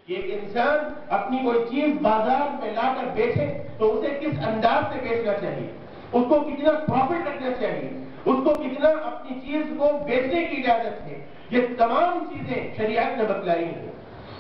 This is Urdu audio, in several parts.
کہ ایک انسان اپنی کوئی چیز بازار میں لا کر بیچے تو اسے کس انداز سے بیچنا چاہیے، اس کو کتنا پروفٹ رکھنا چاہیے، اس کو کتنا اپنی چیز کو بیچنے کی اجازت ہے، یہ تمام چیزیں شریعت نے بتلائی ہیں۔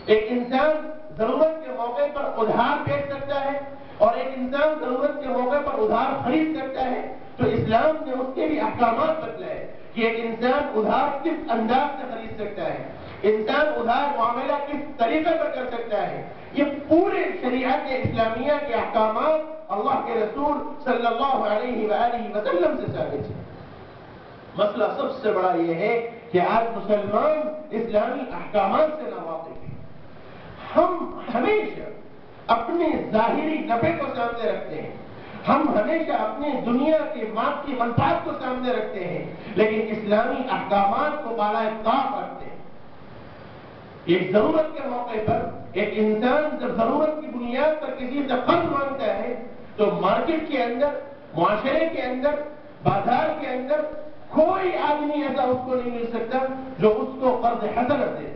ایک انسان ضرورت کے موقع پر ادھار بیچ سکتا ہے اور ایک انسان ضرورت کے موقع پر ادھار خرید سکتا ہے، تو اسلام نے اس کے بھی احکامات بتلائے کہ ایک انسان ادھار کس انداز سے خرید سکتا ہے، انسان ادھار معاملہ کس طریقے پر کر سکتا ہے۔ یہ پورے شریعت اسلامیہ کے احکامات اللہ کے رسول صلی اللہ علیہ وآلہ وسلم سے ثابت ہے۔ مسئلہ سب سے بڑا یہ ہے کہ آج مسلمان اسلامی احکامات سے ناواقف ہیں۔ ہم ہمیشہ اپنے ظاہری نفع کو سامنے رکھتے ہیں، ہم ہمیشہ اپنے دنیا کے مادی منفعت کو سامنے رکھتے ہیں، لیکن اسلامی احکامات کو بالائے طاق رکھتے ہیں۔ ایک ضرورت کے موقع پر ایک انسان جب ضرورت کی بنیاد پر کسی سے قرض مانگتا ہے تو مارکیٹ کے اندر، معاشرے کے اندر، بازار کے اندر کوئی آدمی ایسا اس کو نہیں مل سکتا جو اس کو قرض حسنت دے۔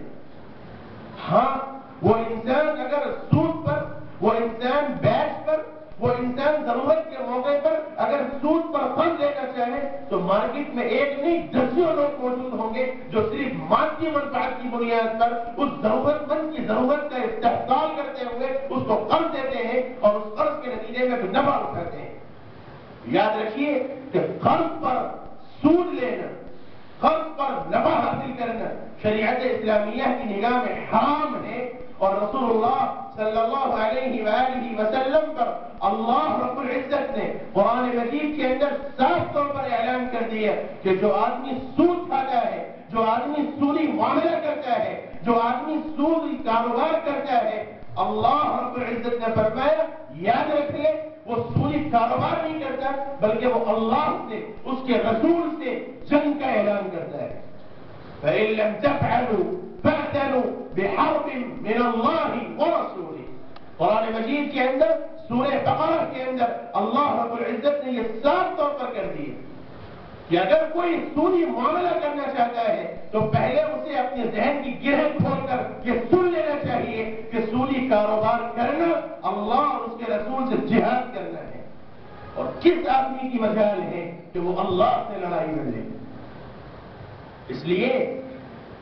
ہاں، وہ انسان اگر سود پر، وہ انسان بیچ پر، وہ انسان ضرورت کے موقع پر اگر سود پر قرض لینا چاہے تو مارکیٹ میں ایک نہیں درجنوں لوگ موجود ہوں گے جو صرف مادی منفعت کی بنیاد پر اس ضرورت مند کی ضرورت کا استحصال کرتے ہوئے اس کو قرض دیتے ہیں اور اس قرض کے نتیجے میں بھی نفع اٹھاتے ہیں۔ یاد رکھیے کہ قرض پر سود لینا، قرض پر نفع حاصل کرنا شریعت اسلامیہ کی نگاہ میں حرام ہے، اور رسول اللہ صلی اللہ علیہ وآلہ وسلم پر اللہ رب العزت نے قرآن مجید کے اندر صاف طور پر اعلان کر دیا کہ جو آدمی سود کھاتا ہے، جو آدمی سودی معاملہ کرتا ہے، جو آدمی سودی کاروبار کرتا ہے، اللہ رب العزت نے فرمایا یاد رکھ لے وہ سودی کاروبار نہیں کرتا بلکہ وہ اللہ سے، اس کے رسول سے جنگ کا اعلان کرتا ہے۔ فَإِن لَمْ تَفْعَلُوا فَأْذَنُوا بِحَرْبٍ مِّنَ اللَّهِ وَرَسُولِهِ۔ قرآن مجید کے اندر سورہ بقرہ کے اندر اللہ رب العزت نے یہ صاف طور پر کر دیا کہ اگر کوئی سودی معاملہ کرنا چاہتا ہے تو پہلے اسے اپنے ذہن کی گرہ کھول کر یہ سن لینا چاہیے کہ سودی کاروبار کرنا اللہ اور اس کے رسول سے جہاد کرنا ہے، اور کس آدمی کی مجال ہے کہ وہ اللہ سے لڑائی لڑ لے۔ اس لیے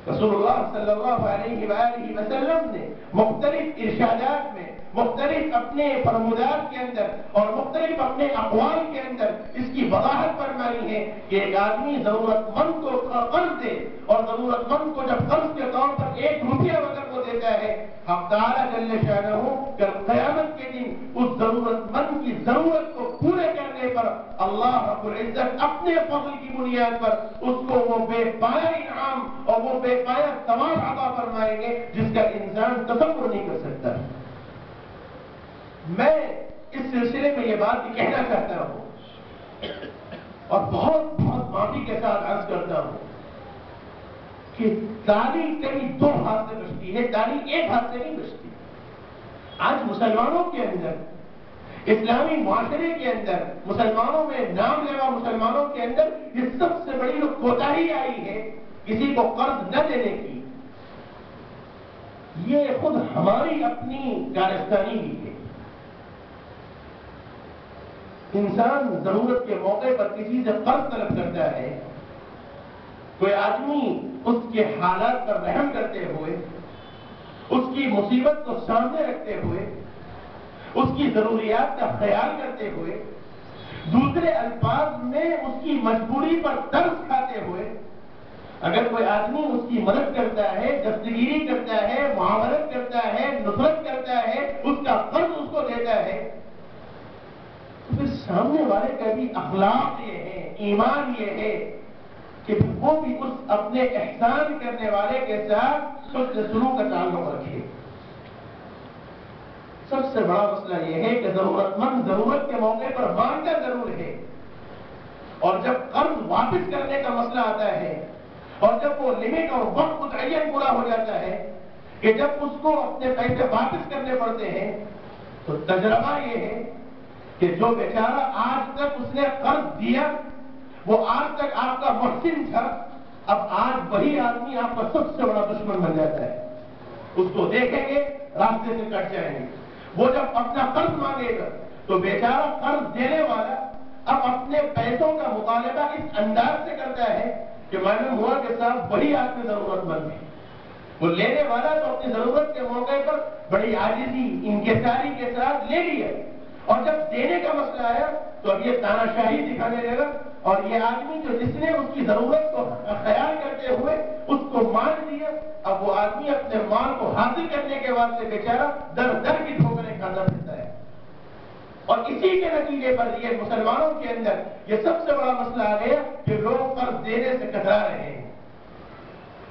رسول اللہ صلی اللہ علیہ وآلہ وسلم نے مختلف ارشادات میں، مختلف اپنے فرمودات کے اندر اور مختلف اپنے اقوال کے اندر اس کی وضاحت فرمائی ہے کہ ایک آدمی ضرورت مند کو قرض دے اور ضرورت مند کو جب قرض کے طور پر 1 روپیہ اگر وہ دیتا ہے، حق تعالیٰ جل شانہ کل قیامت کے دن اس ضرورت مند کی ضرورت کو پورے کرنے پر اللہ رب العزت اپنے فضل کی بنیاد پر اس کو وہ بے پایا انعام اور وہ بے پایا ثواب عطا فرمائیں گے جس کا انسان تصور نہیں کر سکتا۔ میں اس سلسلے میں یہ بات بھی کہنا چاہتا ہوں اور بہت معافی کے ساتھ عرض کرتا ہوں کہ تالی کبھی 2 ہاتھ سے بچتی ہے، تالی 1 ہاتھ سے نہیں بچتی۔ آج مسلمانوں کے اندر، اسلامی معاشرے کے اندر، مسلمانوں میں نام لیوا مسلمانوں کے اندر یہ سب سے بڑی جو کوتاہی آئی ہے کسی کو قرض نہ دینے کی، یہ خود ہماری اپنی کارستانی بھی ہے۔ انسان ضرورت کے موقع پر کسی سے قرض طلب کرتا ہے، کوئی آدمی اس کے حالات پر رحم کرتے ہوئے، اس کی مصیبت کو سامنے رکھتے ہوئے، اس کی ضروریات کا خیال کرتے ہوئے، دوسرے الفاظ میں اس کی مجبوری پر ترس کھاتے ہوئے اگر کوئی آدمی اس کی مدد کرتا ہے، دستگیری کرتا ہے، معاونت کرتا ہے، نصرت کرتا ہے، اس کا قرض اس کو دیتا ہے، تو پھر سامنے والے کا بھی اخلاق یہ ہے، ایمان یہ ہے کہ وہ بھی اس اپنے احسان کرنے والے کے ساتھ حسن سلوک کا تعلق رکھے۔ سب سے بڑا مسئلہ یہ ہے کہ ضرورت مند ضرورت کے موقع پر مانگتا ضرور ہے، اور جب قرض واپس کرنے کا مسئلہ آتا ہے اور جب وہ لمٹ اور وقت متعین پورا ہو جاتا ہے کہ جب اس کو اپنے پیسے واپس کرنے پڑتے ہیں تو تجربہ یہ ہے کہ جو بیچارہ آج تک اس نے قرض دیا، وہ آج تک آپ کا محسن تھا، اب آج وہی آدمی آپ کا سب سے بڑا دشمن بن جاتا ہے۔ اس کو دیکھیں گے راستے سے کٹ جائیں گے. وہ جب اپنا قرض مانگے گا تو بیچارہ قرض دینے والا اب اپنے پیسوں کا مطالبہ اس انداز سے کرتا ہے کہ معلوم ہوا کہ صاحب وہی آدمی ضرورت مند ہے. وہ لینے والا تو اپنی ضرورت کے موقع پر بڑی عاجزی انکساری کے ساتھ لے لیا, اور جب دینے کا مسئلہ آیا تو اب یہ تانا شاہی دکھانے لگا, اور یہ آدمی جو جس نے اس کی ضرورت کو خیال کرتے ہوئے اس کو مان دیا, اب وہ آدمی اپنے مال کو حاصل کرنے کے واسطے بیچارہ در در کی ٹھوکریں کھاتا پھرتا ہے. اور اسی کے نتیجے پر یہ مسلمانوں کے اندر یہ سب سے بڑا مسئلہ آ گیا کہ لوگ قرض دینے سے کترا رہے ہیں,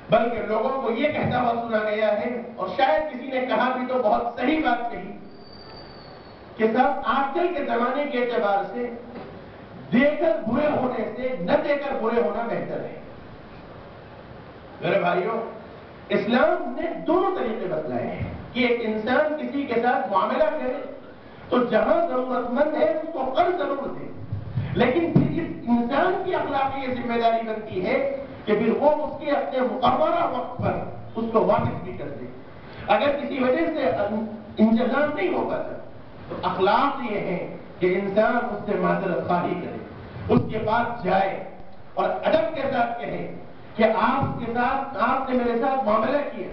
بلکہ لوگوں کو یہ کہتا ہوا سنا گیا ہے, اور شاید کسی نے کہا بھی تو بہت صحیح بات کہی, کہ صاحب آج کل کے زمانے کے اعتبار سے دے کر برے ہونے سے نہ دے کر برے ہونا بہتر ہے. میرے بھائیوں, اسلام نے دونوں طریقے بتلائے ہیں کہ ایک انسان کسی کے ساتھ معاملہ کرے تو جہاں ضرورت مند ہے اس کو قرض ضرور دے, لیکن پھر اس انسان کی اخلاقی یہ ذمہ داری بنتی ہے کہ پھر وہ اس کے اپنے مقررہ وقت پر اس کو واپس بھی کر دے. اگر کسی وجہ سے انتظام نہیں ہو پاتا تو اخلاق یہ ہے کہ انسان اس سے معذرت خواہی کرے, اس کے پاس جائے اور ادب کے ساتھ کہے کہ آپ کے ساتھ آپ نے میرے ساتھ معاملہ کیا,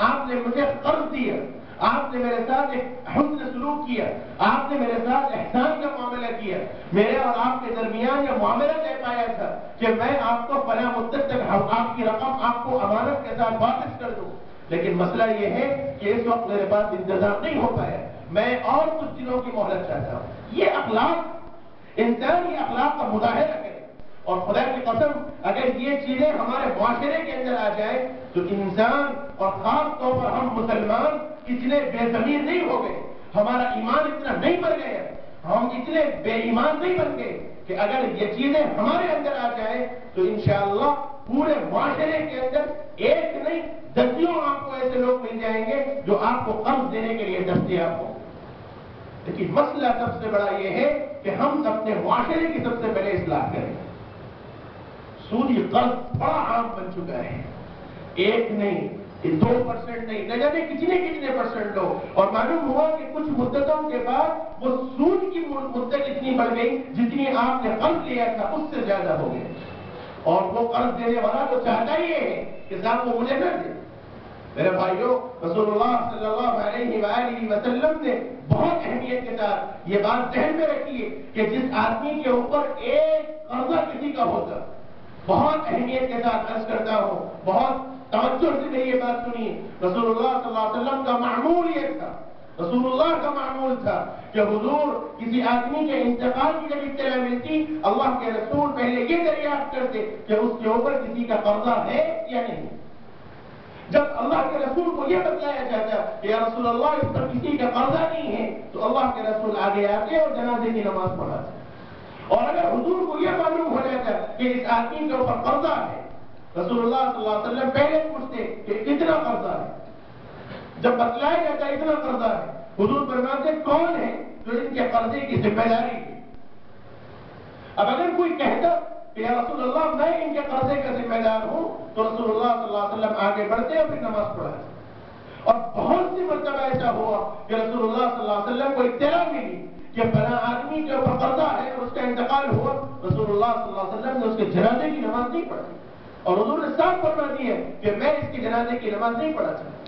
آپ نے مجھے قرض دیا, آپ نے میرے ساتھ ایک حسن سلوک کیا, آپ نے میرے ساتھ احسان کا معاملہ کیا, میرے اور آپ کے درمیان یہ معاملہ طے پایا تھا کہ میں آپ کو فلاں مدت تک آپ کی رقم آپ کو امانت کے ساتھ واپس کر دوں, لیکن مسئلہ یہ ہے کہ اس وقت میرے پاس انتظام نہیں ہو پایا, میں اور کچھ دنوں کی مہلت چاہتا ہوں. یہ اخلاق انسانی اخلاق کا مظاہرہ کرے, اور خدا کی قسم اگر یہ چیزیں ہمارے معاشرے کے اندر آ جائیں تو انسان اور خاص طور پر ہم مسلمان اتنے بے ضمیر نہیں ہو گئے, ہمارا ایمان اتنا نہیں بڑھ گیا, ہم اتنے بے ایمان نہیں بن گئے کہ اگر یہ چیزیں ہمارے اندر آ جائیں تو انشاءاللہ پورے معاشرے کے اندر ایک نہیں دسیوں آپ کو ایسے لوگ مل جائیں گے جو آپ کو قرض دینے کے لیے دستیاب ہوں. لیکن مسئلہ سب سے بڑا یہ ہے کہ ہم اپنے معاشرے کی سب سے پہلے اصلاح کریں. سودی قرض بڑا عام بن چکا ہے, ایک نہیں 2% نہیں, نہ جانے کتنے پرسنٹ لو, اور معلوم ہوا کہ کچھ مدتوں کے بعد وہ سود کی مدت اتنی بڑھ گئی جتنی آپ نے قرض لیا تھا اس سے زیادہ ہو گئے, اور وہ قرض دینے والا تو چاہتا ہی ہے کہ صاحب وہ مجھے نہ دے. میرے بھائیوں, رسول اللہ صلی اللہ علیہ وآلہ وسلم نے بہت اہمیت کے ساتھ یہ بات ذہن میں رکھی ہے کہ جس آدمی کے اوپر ایک قرضہ کسی کا ہوتا, بہت اہمیت کے ساتھ عرض کرتا ہوں, بہت توجہ سے میری یہ بات سنیے, رسول اللہ صلی اللہ علیہ وسلم کا معمول یہ تھا, رسول اللہ کا معمول تھا کہ حضور کسی آدمی کے انتقال کی جب اطلاع ملتی اللہ کے رسول پہلے یہ دریافت کرتے کہ اس کے اوپر کسی کا قرضہ ہے یا نہیں. جب اللہ کے رسول کو یہ بتلایا جاتا کہ یا رسول اللہ اس پر کسی کا قرضہ نہیں ہے تو اللہ کے رسول آگے آتے اور جنازے کی نماز پڑھاتے. اور اگر حضور کو یہ معلوم ہو جاتا کہ اس آدمی کے اوپر قرضہ ہے, رسول اللہ صلی اللہ علیہ وسلم پہلے پوچھتے کہ کتنا قرضہ ہے. جب بتلایا جاتا اتنا قرضہ ہے, حضور فرماتے کون ہے جو ان کے قرضے کی ذمہ داری ہے. اب اگر کوئی کہتا کہ یا رسول اللہ میں ان کے قرضے کا ذمہ دار ہوں تو رسول اللہ صلی اللہ علیہ وسلم آگے بڑھتے اور پھر نماز پڑھاتے. اور بہت سی مرتبہ ایسا ہوا کہ رسول اللہ صلی اللہ علیہ وسلم کو اطلاع ملی کہ فلاں آدمی کے اوپر قرضہ ہے اور اس کا انتقال ہوا, رسول اللہ صلی اللہ علیہ وسلم نے اس کے جنازے کی نماز نہیں پڑھی, اور حضور نے صاف فرما دی ہے کہ میں اس کی جنازے کی نماز نہیں پڑھا سکتا.